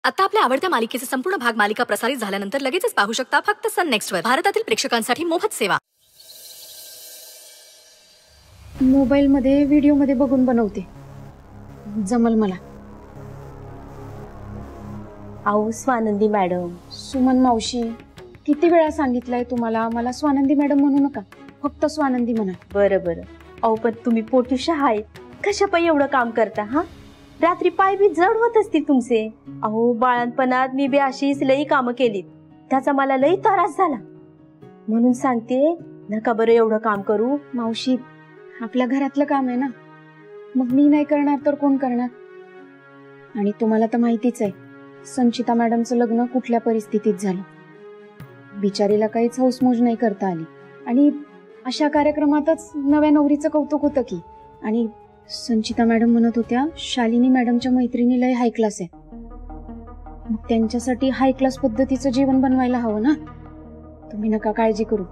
आता आपल्या आवडत्या मालिकेचे संपूर्ण भाग मालिका प्रसारित झाल्यानंतर लगेचच पाहू शकता फक्त सन नेक्स्ट वर. भारतातील प्रेक्षकांसाठी मोफत सेवा. मोबाईल मध्ये व्हिडिओ मध्ये बघून बनवते, जमल मला. अहो स्वानंदी मॅडम. सुमन मावशी, किती वेळा सांगितलंय तुम्हाला मला स्वानंदी मॅडम म्हणू नका, फक्त स्वानंदी म्हणा. बरं बरं. अहो पण तुम्ही पोटुशा आहेत, कशा पायी एवढं काम करता? हा, रात्री पाय बी जड होत असतील तुमचे. अहो बाळणपणात मी बी अशीच लई कामं केलीत, त्याचा मला लई त्रास झाला. म्हणून सांगते, नका बरं एवढं काम करू. मावशी, आपल्या घरातलं काम आहे ना, मग मी नाही करणार तर कोण करणार? आणि तुम्हाला तर माहितीच आहे, संचिता मॅडमचं लग्न कुठल्या परिस्थितीत झालं. बिचारीला काहीच हौसमौज नाही करता आली, आणि अशा कार्यक्रमातच नव्या नवरीचं कौतुक होतं की. आणि संचिता मॅडम म्हणत होत्या, शालिनी मॅडमच्या मैत्रिणी लय हाय क्लास आहे, मग त्यांच्यासाठी हाय क्लास पद्धतीचं जेवण बनवायला हवं ना. तुम्ही नका काळजी करू,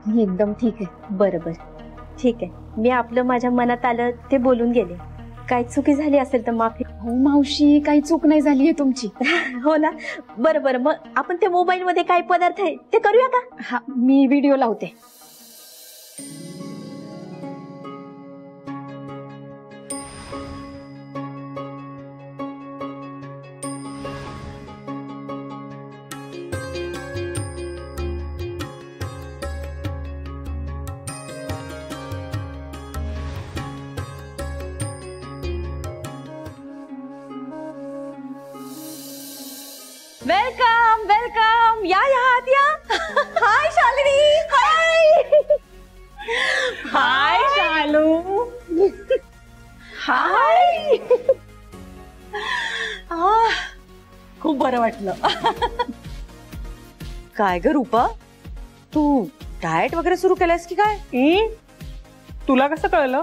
मी एकदम ठीक आहे. बरं बरं, ठीक आहे. मी आपलं माझ्या मनात आलं ते बोलून गेले. काही चुकी झाली असेल तर माफी. हो मावशी, काही चूक नाही झाली आहे तुमची. हो ना. बरं बरं, मग आपण ते मोबाईल मध्ये काय पदार्थ आहे ते करूया का? हा, मी व्हिडिओ लावते. वेलकम वेलकम, या या आत या. हाय शालिनी. हाय हाय शालू. हाय. खूप बरं वाटलं. काय ग रूपा, तू डाएट वगैरे सुरू केलंयस की काय? तुला कसं कळलं?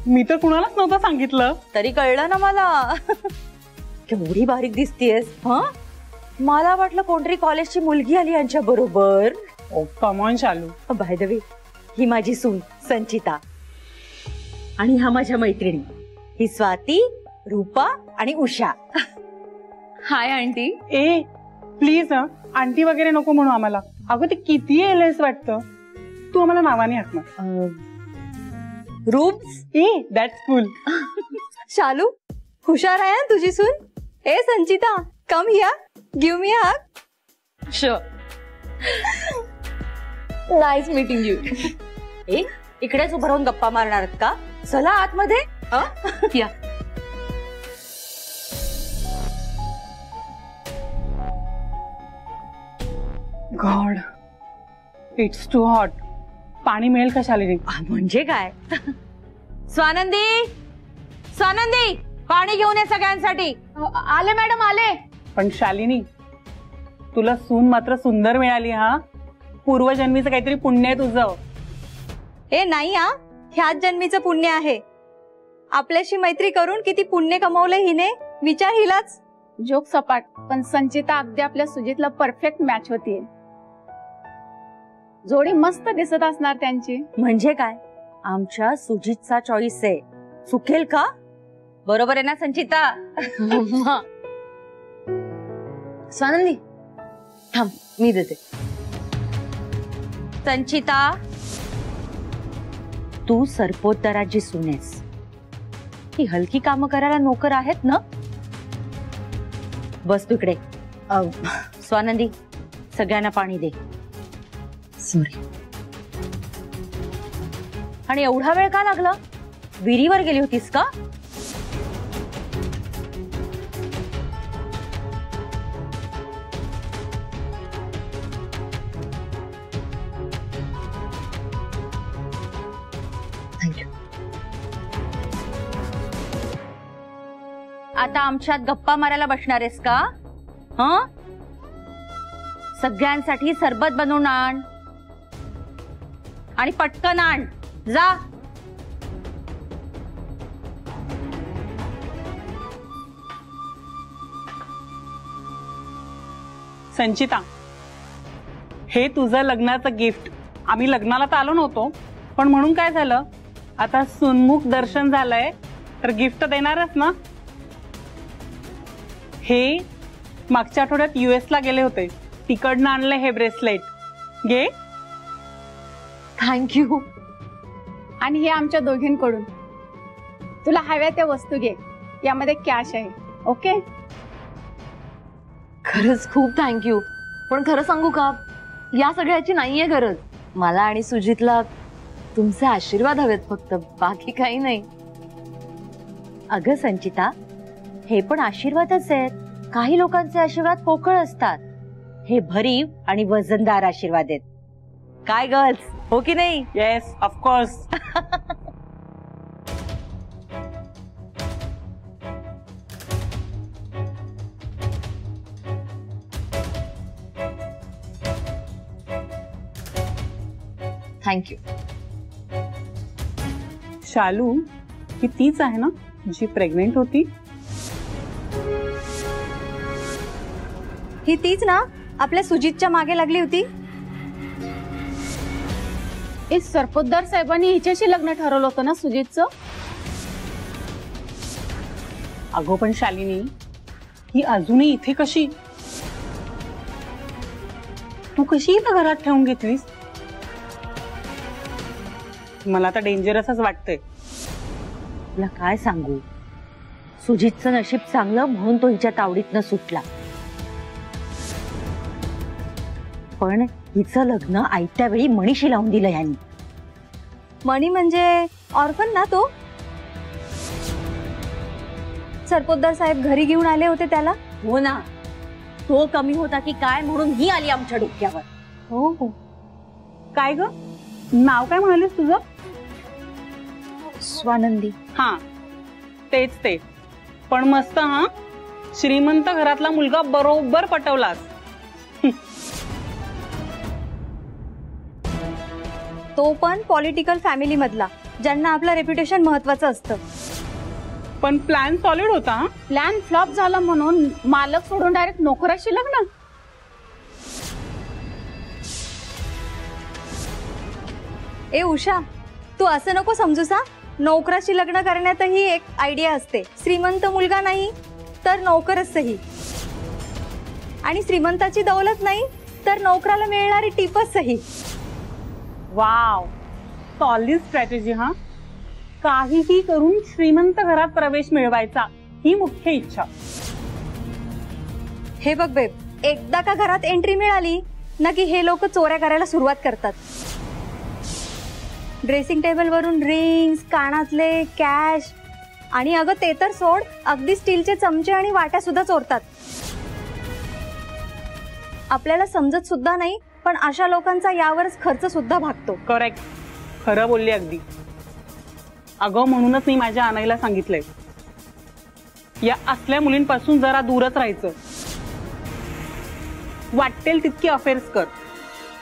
मी तर कुणालाच नव्हतं सांगितलं. तरी कळलं ना मला. केवढी बारीक दिसतेस. हा, मला वाटलं कोणतरी कॉलेजची मुलगी आली यांच्या बरोबर. ओ कम ऑन शालू. बाय द वे, ही माझी सून संचिता, आणि हा माझ्या मैत्रिणी, ही स्वाती, रूपा आणि Usha. Hi aunty. A please aunty वगैरे नको म्हणू आम्हाला. अगं ते किती एलएस वाटतं. तू आम्हाला नावाने हाक ना. रूप्स. That's cool. शालू, हुशार आहे तुझी सून. ए Sanchita, come here, give me a hug. Sure. Nice meeting you. ए, इकडेच उभं राहून गप्पा मारणार आहेत का? चला आतमध्ये. या. God, it's too hot. पाणी मिळेल का शालिनी? म्हणजे काय? स्वानंदी, स्वानंदी, पाणी घेऊन ये सगळ्यांसाठी. आले मॅडम, आले. पण शालिनी, तुला सून मात्र सुंदर मिळाली. हा, पूर्वजन्मीचं काहीतरी पुण्य आहे तुझं. ए नाही, हा ह्याच जन्मीचं पुण्य आहे. आपल्याशी मैत्री करून किती पुण्य कमवले हिने, विचार हिलाच. जोक सपाट, पण संचिता अगदी आपल्या सुजितला परफेक्ट मॅच होतीये. जोडी मस्त दिसत असणार त्यांची. म्हणजे काय, आमच्या सुजितचा चॉईस आहे. चुकेल का? बरोबर आहे ना संचिता? स्वानंदी थांब, मी देते. संचिता, तू सरपोतदाराची सून आहेस. ही हलकी कामं करायला नोकर आहेत ना? बस तू इकडे. स्वानंदी, सगळ्यांना पाणी दे. सॉरी. आणि एवढा वेळ का लागला? विहिरीवर गेली होतीस का? थँक्यू. आता आमच्यात गप्पा मारायला बसणार आहेस का? हं? सगळ्यांसाठी सरबत बनवून आण, आणि पटकन आण. जा. संचिता, हे तुझं लग्नाचं गिफ्ट. आम्ही लग्नाला तर आलो नव्हतो, पण म्हणून काय झालं, आता सुन्मुख दर्शन झालंय तर गिफ्ट देणारच ना. हे मागच्या आठवड्यात US ला गेले होते, तिकडनं आणलंय हे ब्रेसलेट. घे. थँक्यू. आणि हे आमच्या दोघींकडून. तुला हव्या त्या वस्तू घे, यामध्ये कॅश आहे. ओके. खरंच खूप थँक्यू. पण खरं सांगू का, या सगळ्याची नाहीये गरज. मला आणि सुजितला तुमचे आशीर्वाद हवेत फक्त, बाकी काही नाही. अगं संचिता, हे पण आशीर्वादच आहेत. काही लोकांचे आशीर्वाद पोकळ असतात, हे भरीव आणि वजनदार आशीर्वाद आहेत. काय गर्ल्स, हो की नाही? Yes, of course. थँक्यू. शालू, ही तीच आहे ना जी प्रेग्नेंट होती? ही तीच ना आपल्या सुजितच्या मागे लागली होती? सरपोतदार साहेबांनी हिच्याशी लग्न ठरवलं होतं ना सुजितचं? अगो पण शालिनी, ही अजूनही इथे कशी? तू कशी हिला घरात ठेवून घेतलीस? मला तर डेंजरसच वाटतंय. तुला काय सांगू, सुजितचं नशीब चांगलं म्हणून तो हिच्या तावडीतनं सुटला. पण हिचं लग्न आयत्या वेळी मनीशी लावून दिलं यांनी. मणी म्हणजे ऑर्फन ना तो? सरपोतदार साहेब घरी घेऊन आले होते त्याला? हो ना, तो कमी होता की काय म्हणून ही आली आमच्या डोक्यावर. हो हो. काय ग, नाव काय म्हणालीस तुझं? स्वानंदी. हा, तेच ते. पण मस्त हा, श्रीमंत घरातला मुलगा बरोबर पटवलास. तो पण पॉलिटिकल फॅमिली मधला, ज्यांना आपलं रेप्युटेशन महत्वाचं असतं. पण प्लॅन सॉलिड होता हा. प्लॅन फ्लॉप झाला म्हणून मालक सोडून डायरेक्ट नोकराशी लग्न? ए उषा, तू असं नको समजूसा. नोकराशी लग्न करण्यातही एक आयडिया असते. श्रीमंत मुलगा नाही तर नोकरच सही, आणि श्रीमंताची दौलत नाही तर नोकराला मिळणारी टिपच सही. वाव, सॉलिड स्ट्रॅटेजी हा. काहीही करून श्रीमंत घरात प्रवेश मिळवायचा ही मुख्य इच्छा. हे बघ बेब, एकदा का घरात एंट्री मिळाली ना की हे लोक चोऱ्या करायला सुरुवात करतात. ड्रेसिंग टेबल वरून रिंग्स, कानातले, कॅश, आणि अगं ते तर सोड, अगदी स्टीलचे चमचे आणि वाट्या सुद्धा चोरतात. आपल्याला समजत सुद्धा नाही, पण अशा लोकांचा यावरच खर्च सुद्धा भागतो. करेक्ट, खरं बोलली अगदी. अगं म्हणूनच मी माझ्या आनाईला सांगितलंय, या असल्या मुलींपासून जरा दूरच राहायचं. वाटेल तितकी अफेअर्स कर,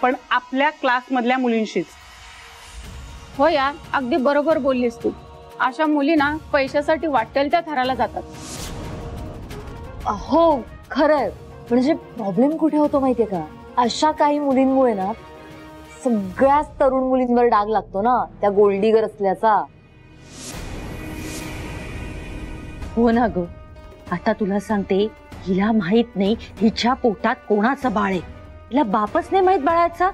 पण आपल्या क्लास मधल्या मुलींशीच. हो यार, अगदी बरोबर बोललीस तू. अशा मुली ना पैशासाठी वाटेल त्या थराला जातात. हो खरंय. म्हणजे प्रॉब्लेम कुठे होतो माहितीये का, अशा काही मुलींमुळे ना सगळ्याच तरुण मुलींवर डाग लागतो ना, त्या गोल्डीगर असल्याचा. हो ना ग, आता तुला सांगते, हिला माहित नाही हिच्या पोटात कोणाचं बाळ आहे. हिला बापच नाही माहित बाळाचा.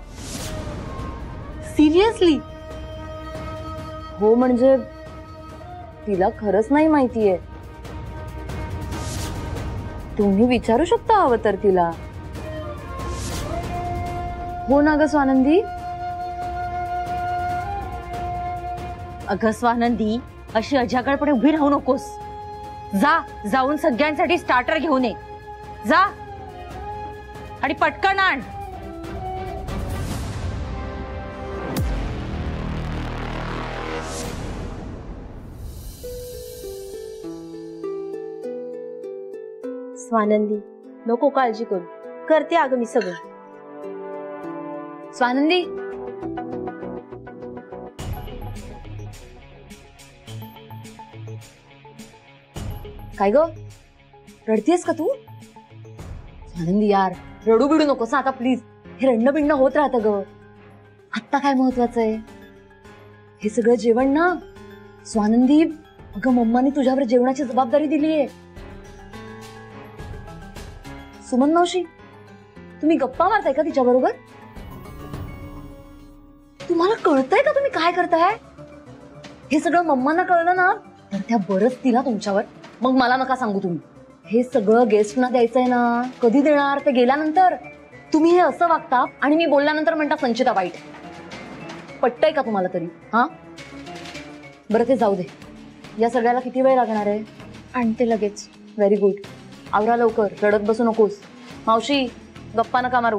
सिरियसली? हो, म्हणजे तिला खरंच नाही माहितीये. तुम्ही विचारू शकता हवं तर तिला. हो ना ग स्वानंदी? अगं स्वानंदी, अशी अजागळपणे उभी राहू नकोस. जा, जाऊन सगळ्यांसाठी स्टार्टर घेऊन ये. जा आणि पटकन आण. स्वानंदी, नको काळजी करू, करते अगं मी सगळं. स्वानंदी, काय ग, रडतीयस का तू? स्वानंदी यार, रडू बिडू नकोस आता प्लीज. हे रडणं बिडणं होत राहतं ग. आत्ता काय महत्वाचं आहे? हे सगळं जेवण ना स्वानंदी. अगं मम्माने तुझ्यावर जेवणाची जबाबदारी दिलीये. सुमन मावशी, तुम्ही गप्पा मारताय का तिच्या बरोबर? तुम्हाला कळतंय का तुम्ही काय करताय? हे सगळं मम्मांना कळलं ना तर त्या बरसतील ना तुमच्यावर. मग मला नका सांगू तुम्ही. हे सगळं गेस्टना द्यायचंय ना, कधी देणार ते गेल्यानंतर. तुम्ही हे असं वागता आणि मी बोलल्यानंतर म्हणता संचिता वाईट. पटतंय का तुम्हाला तरी? हा बरं ते जाऊ दे. या सगळ्याला किती वेळ लागणार आहे? आणते लगेच. Very good. आवरा लवकर, रडत बसू नकोस. मावशी गप्पा नका मारू.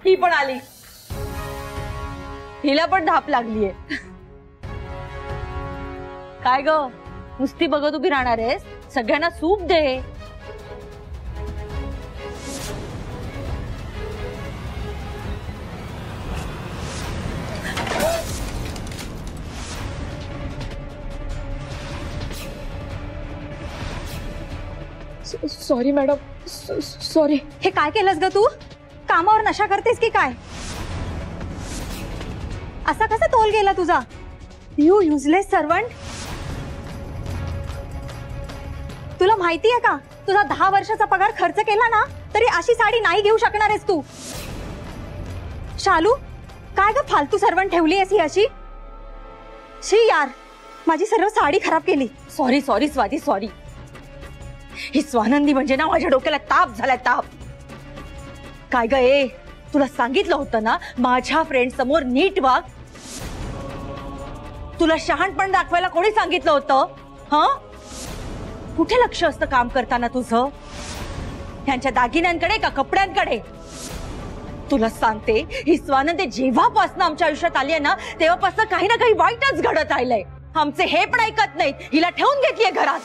ही पण आली. हिला पण धाप लागलीये. काय ग, नुसती बघत उभी राहणार आहेस? सगळ्यांना सूप दे. Sorry madam, sorry. हे काय केलंस ग तू? कामावर नशा करतेस की काय? असा कसा तोल गेला तुझा? You useless servant. तुला माहिती आहे का, तुझा 10 वर्षाचा पगार खर्च केला ना तरी अशी साडी नाही घेऊ शकणार आहेस तू. शालू, काय ग फालतू सर्वंट ठेवली आहेस ही अशी? शी यार, माझी सर्व साडी खराब केली. Sorry sorry Swati, sorry. ही स्वानंदी म्हणजे ना माझ्या डोक्याला ताप झालाय, ताप. काय ग ए, तुला सांगितलं होतं ना माझ्या फ्रेंड समोर नीट वाग. तुला शहाणपण दाखवायला कोणी सांगितलं होतं? हा, कुठे लक्ष असतं काम करताना तुझं? त्यांच्या दागिन्यांकडे का कपड्यांकडे? तुला सांगते, ही स्वानंदी जेव्हापासून आमच्या आयुष्यात आली आहे ना तेव्हापासून काही ना काही वाईटच घडत राहिलंय. आमचे हे पण ऐकत नाहीत. हिला ठेवून घेतलीये घरात.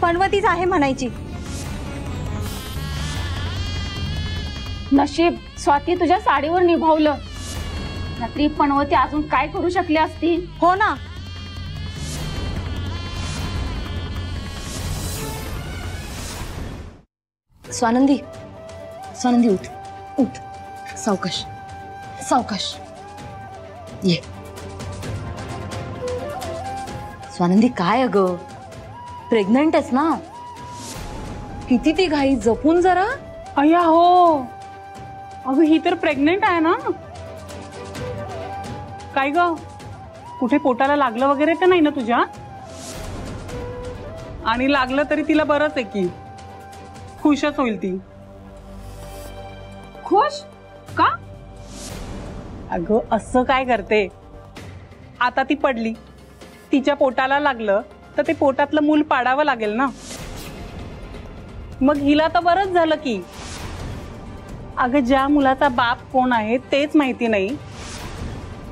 पणवतीच आहे म्हणायची. नशीब स्वाती तुझ्या साडीवर निभावलं. रात्री पणवती अजून काय करू शकली असती? हो ना. स्वानंदी, स्वानंदी उठ, उठ. सावकाश, सावकाश. ये. स्वानंदी काय अगं, प्रेग्नंट आहेस ना? किती ती घाई, जपून जरा. अय्या हो, अगं ही तर प्रेग्नेंट आहे ना. काय ग, कुठे पोटाला लागलं वगैरे तर नाही ना तुझ्या? आणि लागलं तरी तिला बरंच आहे की, खुशच होईल ती. खुश का? अगं असं काय करते, आता ती पडली, तिच्या पोटाला लागलं तर ते पोटातलं मूल पाडावं लागेल ना. मग हिला तर बरंच झालं की. अगं ज्या मुलाचा बाप कोण आहे तेच माहिती नाही,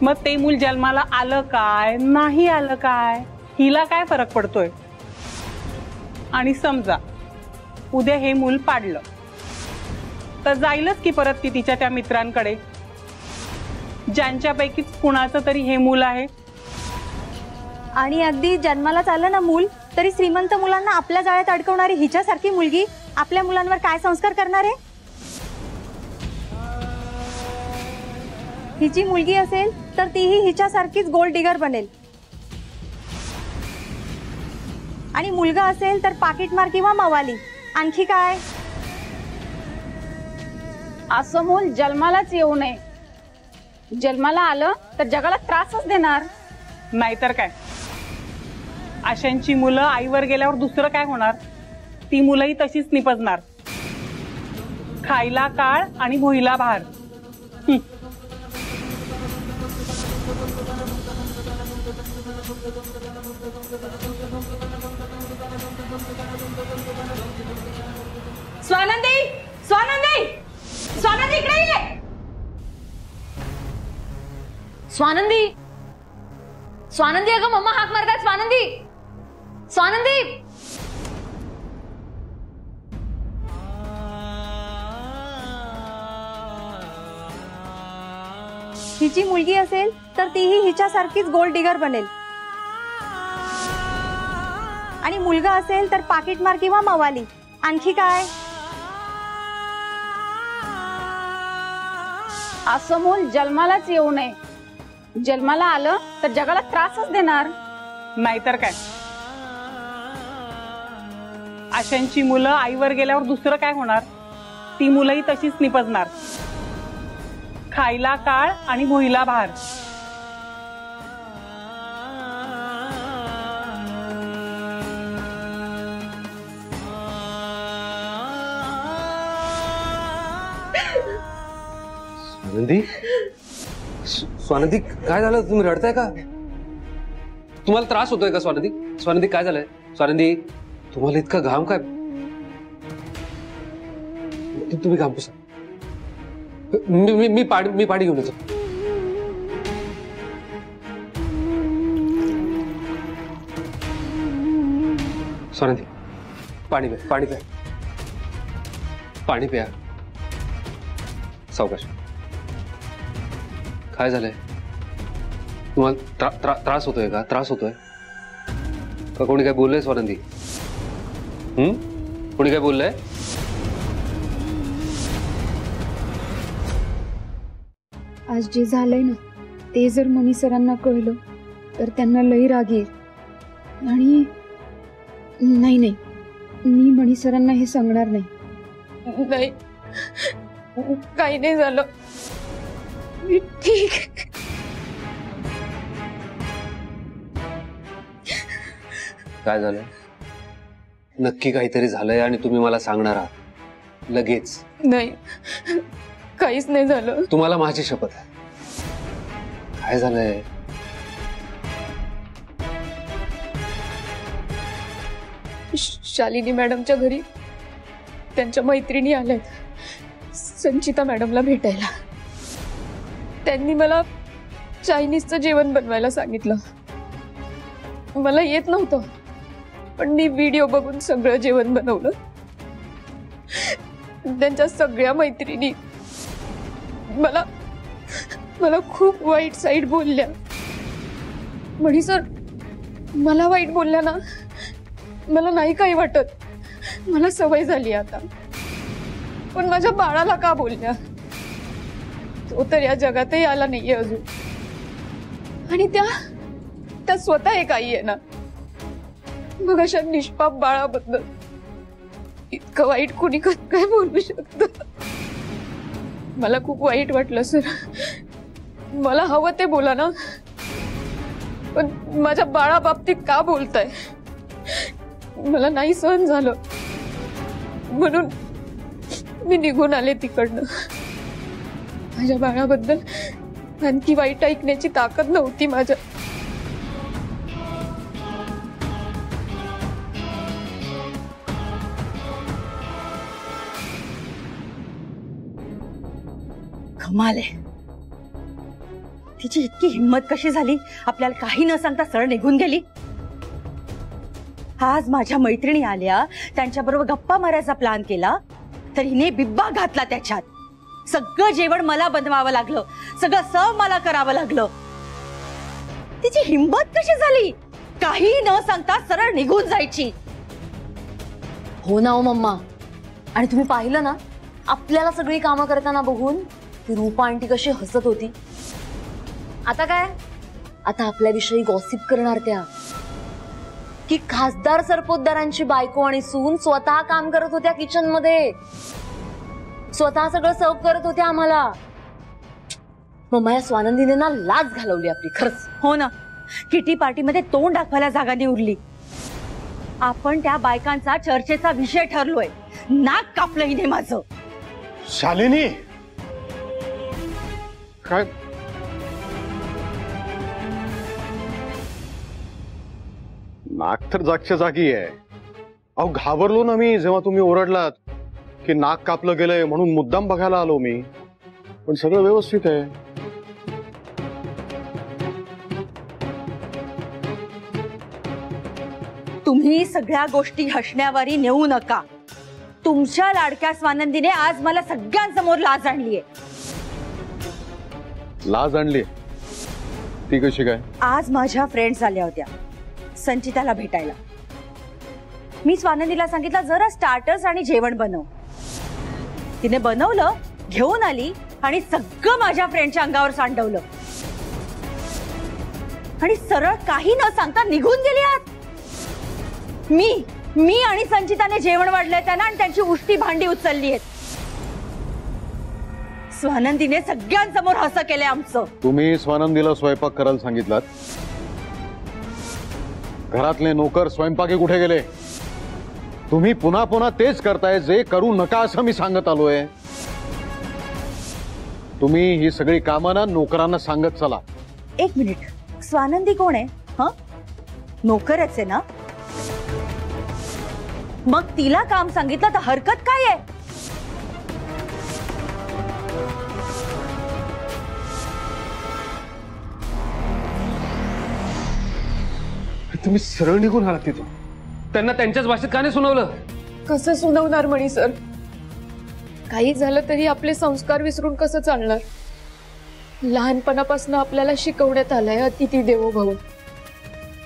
मग ते मूल जन्माला आलं काय नाही आलं काय हिला काय फरक पडतोय? आणि समजा उद्या हे मूल पाडलं तर जाईलच की परत ती तिच्या त्या मित्रांकडे ज्यांच्यापैकीच कुणाचं तरी हे मूल आहे. आणि अगदी जन्मालाच आलं ना मूल तरी श्रीमंत मुलांना आपल्या जाळ्यात अडकवणारी हिच्यासारखी मुलगी आपल्या मुलांवर काय संस्कार करणार आहे? हिची मुलगी असेल तर तीही हिच्यासारखीच गोल्ड डिगर बनेल. आणि मुलगा असेल तर पाकिटमार किंवा मवाली. आणखी काय? असं मूल जन्मालाच येऊ नये. जन्माला आलं तर जगाला त्रासच देणार. नाहीतर काय, अशांची मुलं आईवर गेल्यावर दुसरं काय होणार? ती मुलंही तशीच निपजणार. खायला काळ आणि भुईला भार. स्वानंदी, स्वानंदी, स्वानंदी इकडे ये. स्वानंदी, स्वानंदी अगं मम्मा हाक मारतात. स्वानंदी, स्वानंदी. हिची मुलगी असेल तर तीही हिच्यासारखीच गोल्ड डिगर बनेल. आणि मुलगा असेल तर पाकिटमार किंवा मवाली. आणखी काय? असं मूल जन्मालाच येऊ नये. जन्माला आलं तर जगाला त्रासच देणार. नाहीतर काय, अशांची मुलं आईवर गेल्यावर दुसरं काय होणार? ती मुलंही तशीच निपजणार. खायला काळ आणि भुईला भार. स्वानंदी, स्वानंदी काय झालं? तुम्ही रडताय का? तुम्हाला त्रास होतोय का स्वानंदी? स्वानंदी काय झालंय? स्वानंदी तुम्हाला इतका घाम काय? तुम्ही घाम पुसा. मी पाणी घेऊन येतो. स्वानंदी पाणी प्या, पाणी प्या, पाणी प्या. सावकाश. काय झालंय? तुम्हाला त्रास होतोय का? त्रास होतोय का? कोणी काय बोललंय स्वानंदी? कोणी काय बोललंय? आज जे झालंय ना ते जर मनी सरांना कळलं तर त्यांना लई राग येईल. आणि नाही नाही, मी मनी सरांना हे सांगणार नाही. नाही, काही नाही झालं, मी ठीक. काय झालंय? नक्की काहीतरी झालंय आणि तुम्ही मला सांगणार आहात लगेच? नाही, काहीच नाही झालं. तुम्हाला माझी शपथ आहे. काय झालंय? शालिनी मॅडमच्या घरी त्यांच्या मैत्रिणी आल्यात संचिता मॅडमला भेटायला. त्यांनी मला चायनीजचं जेवण बनवायला सांगितलं. मला येत नव्हतं, पण मी व्हिडिओ बघून सगळं जेवण बनवलं. त्यांच्या सगळ्या मैत्रिणी मला मला खूप वाईट साईड बोलल्या. म्हणी सर, मला वाईट बोलल्या ना, मला नाही काही वाटत, मला सवय झाली आता. पण माझ्या बाळाला का बोलल्या? तो तर या जगातही आला नाहीये अजून. आणि त्या स्वतः एक आई आहे ना. मग अशा निष्पाप बाळाबद्दल इतकं वाईट कुणी काय बोलू शकत? मला खूप वाईट वाटलं सर. मला हवं ते बोला ना, पण माझ्या बाळाबाबतीत का बोलताय? मला नाही सहन झालं, म्हणून मी निघून आले तिकडनं. माझ्या बाळाबद्दल आणखी वाईट ऐकण्याची ताकद नव्हती माझ्या. कमाल आहे. तिची इतकी हिंमत कशी झाली? आपल्याला काही न सांगता सरळ निघून गेली. आज माझ्या मैत्रिणी आल्या, त्यांच्याबरोबर गप्पा मारायचा प्लॅन केला, तर हिने बिब्बा घातला त्याच्यात. सगळं जेवण मला बनवावं लागलं, सगळं सर्व मला करावं लागलं. तिची हिंमत कशी झाली? काही न सांगता सरळ निघून जायची. हो ना हो मम्मा. आणि तुम्ही पाहिलं ना, आपल्याला सगळी कामं करताना बघून ती रूपा आंटी कशी हसत होती. आता काय? आता आपल्याविषयी गॉसिप करणार त्या, की खासदार सरपोतदारांची बायको आणि सून स्वतः काम करत होत्या किचन मध्ये, स्वतः सगळं सर्व करत होत्या आम्हाला. मम्मा, या स्वानंदीने ना लाज घालवली आपली, खरंच. हो ना, किटी पार्टीमध्ये तोंड दाखवायला जागा नाही उरली. आपण त्या बायकांचा चर्चेचा विषय ठरलोय. नाक कापलं हिने माझं. शालिनी, काय नाक तर जागच्या जागी आहे. अहो, घाबरलो ना मी जेव्हा तुम्ही ओरडलात की नाक कापलं गेलंय, म्हणून मुद्दाम बघायला आलो मी. पण सगळं व्यवस्थित आहे. तुम्ही सगळ्या गोष्टी हसण्यावारी नेऊ नका. तुमच्या लाडक्या स्वानंदीने आज मला सगळ्यांसमोर लाज आणलीये. लाज आणली? ती कशी काय? आज माझ्या फ्रेंड्स आल्या होत्या संचिताला भेटायला. मी स्वानंदीला सांगितलं जरा स्टार्टर्स आणि जेवण बनव. तिने बनवलं, घेऊन आली आणि सगळं माझ्या फ्रेंडच्या अंगावर सांडवलं आणि सरळ काही न सांगता निघून गेली आत। मी आणि संचिताने जेवण वाढलंय त्यांना आणि त्यांची उष्टी भांडी उचलली आहेत। स्वानंदीने सगळ्यांसमोर हसं केलंय आमचं। तुम्ही स्वानंदीला स्वयंपाक करायला सांगितलात? घरातले नोकर स्वयंपाकी कुठे गेले? तुम्ही पुन्हा पुन्हा तेच करताय जे करू नका असं मी सांगत आलोय। तुम्ही ही सगळी कामं ना नोकरांना सांगत चला। एक मिनिट, स्वानंदी कोण आहे? हा, नोकरच आहे ना? मग तिला काम सांगितलं तर हरकत काय आहे? तुम्ही सरळ निघून आलात तिथून, त्यांना त्यांच्याच भाषेत का नाही सुनावलं? कसं सुनावणार म्हणी सर? काही झालं तरी आपले संस्कार विसरून कसं चालणार? लहानपणापासून आपल्याला शिकवण्यात आलंय अतिथी देवो भव।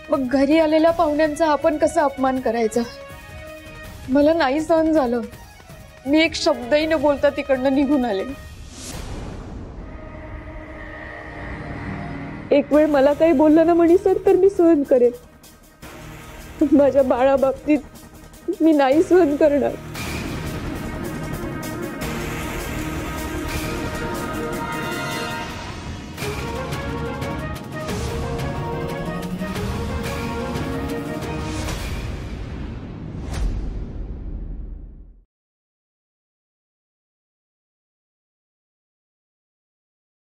मग घरी आलेल्या पाहुण्यांचा आपण कसा अपमान करायचा? मला नाही सहन झालं। मी एक शब्दही न बोलता तिकडनं निघून आले। एक वेळ मला काही बोललं ना म्हणी सर तर मी सहन करेन, माझ्या बाळाबाबतीत मी नाही सहन करणार।